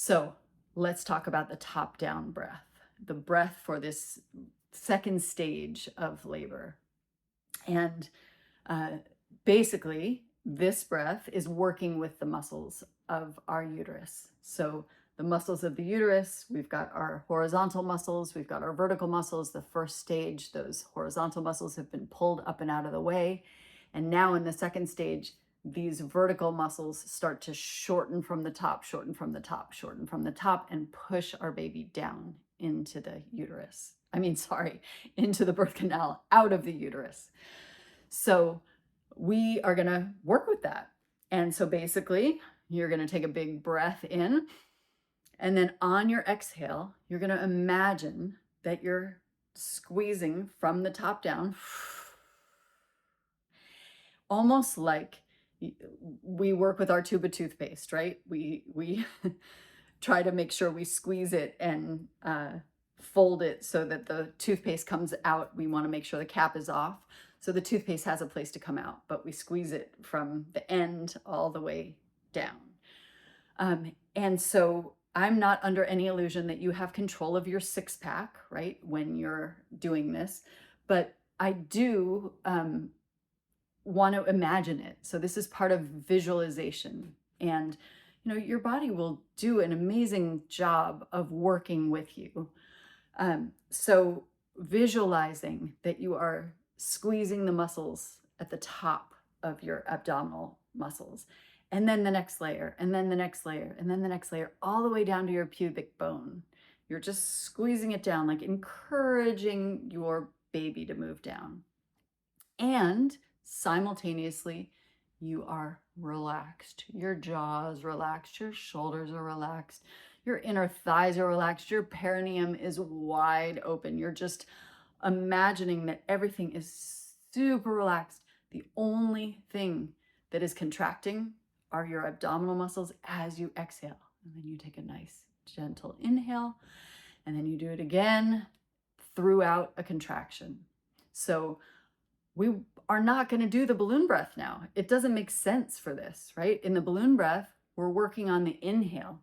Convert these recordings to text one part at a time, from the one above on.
So let's talk about the top-down breath, the breath for this second stage of labor. And basically, this breath is working with the muscles of our uterus. So the muscles of the uterus, we've got our horizontal muscles, we've got our vertical muscles. The first stage, those horizontal muscles have been pulled up and out of the way. And now in the second stage, these vertical muscles start to shorten from the top, shorten from the top, shorten from the top, and push our baby down into the uterus. Into the birth canal, out of the uterus. So we are going to work with that. And so basically, you're going to take a big breath in, and then on your exhale, you're going to imagine that you're squeezing from the top down, almost like we work with our tube of toothpaste, right? We try to make sure we squeeze it and fold it so that the toothpaste comes out. We want to make sure the cap is off, so the toothpaste has a place to come out, but we squeeze it from the end all the way down. And so I'm not under any illusion that you have control of your six-pack, right, when you're doing this, but I do want to imagine it. So this is part of visualization, and your body will do an amazing job of working with you. So visualizing that you are squeezing the muscles at the top of your abdominal muscles, and then the next layer, and then the next layer, and then the next layer, all the way down to your pubic bone. You're just squeezing it down, like encouraging your baby to move down. And simultaneously, you are relaxed. Your jaw is relaxed, your shoulders are relaxed, your inner thighs are relaxed, your perineum is wide open. You're just imagining that everything is super relaxed. The only thing that is contracting are your abdominal muscles as you exhale. And then you take a nice gentle inhale, and then you do it again throughout a contraction. So we are not going to do the balloon breath now. It doesn't make sense for this, right? In the balloon breath, we're working on the inhale.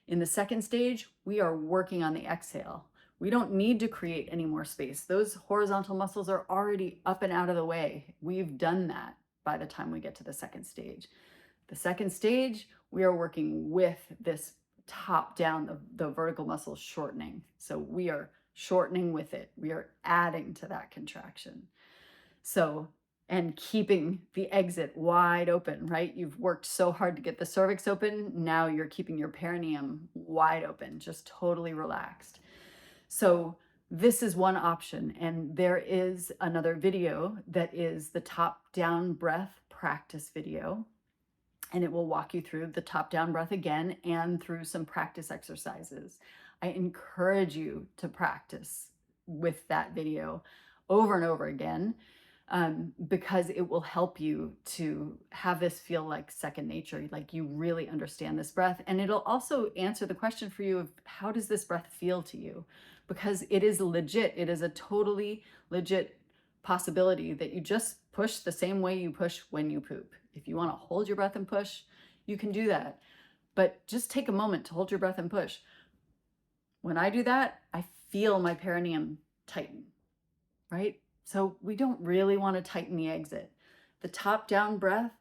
In the second stage, we are working on the exhale. We don't need to create any more space. Those horizontal muscles are already up and out of the way. We've done that by the time we get to the second stage. The second stage, we are working with this top down, the vertical muscles shortening. So we are shortening with it. We are adding to that contraction. So, and keeping the exit wide open, right? You've worked so hard to get the cervix open. Now you're keeping your perineum wide open, just totally relaxed. So this is one option. And there is another video that is the top-down breath practice video. And it will walk you through the top-down breath again and through some practice exercises. I encourage you to practice with that video over and over again, because it will help you to have this feel like second nature, like you really understand this breath. And it'll also answer the question for you of how does this breath feel to you? Because it is legit. It is a totally legit possibility that you just push the same way you push when you poop. If you want to hold your breath and push, you can do that. But just take a moment to hold your breath and push. When I do that, I feel my perineum tighten, right? So we don't really want to tighten the exit. The top-down breath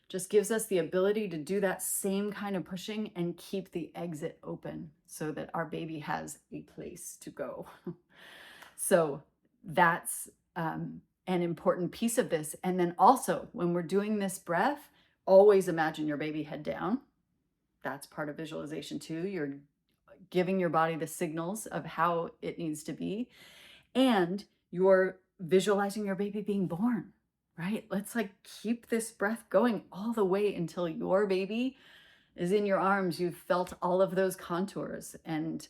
just gives us the ability to do that same kind of pushing and keep the exit open so that our baby has a place to go. So that's an important piece of this. And then also, when we're doing this breath, always imagine your baby head down. That's part of visualization too. You're giving your body the signals of how it needs to be. And you're visualizing your baby being born, right? Let's keep this breath going all the way until your baby is in your arms. You've felt all of those contours, and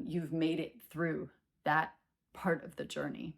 you've made it through that part of the journey.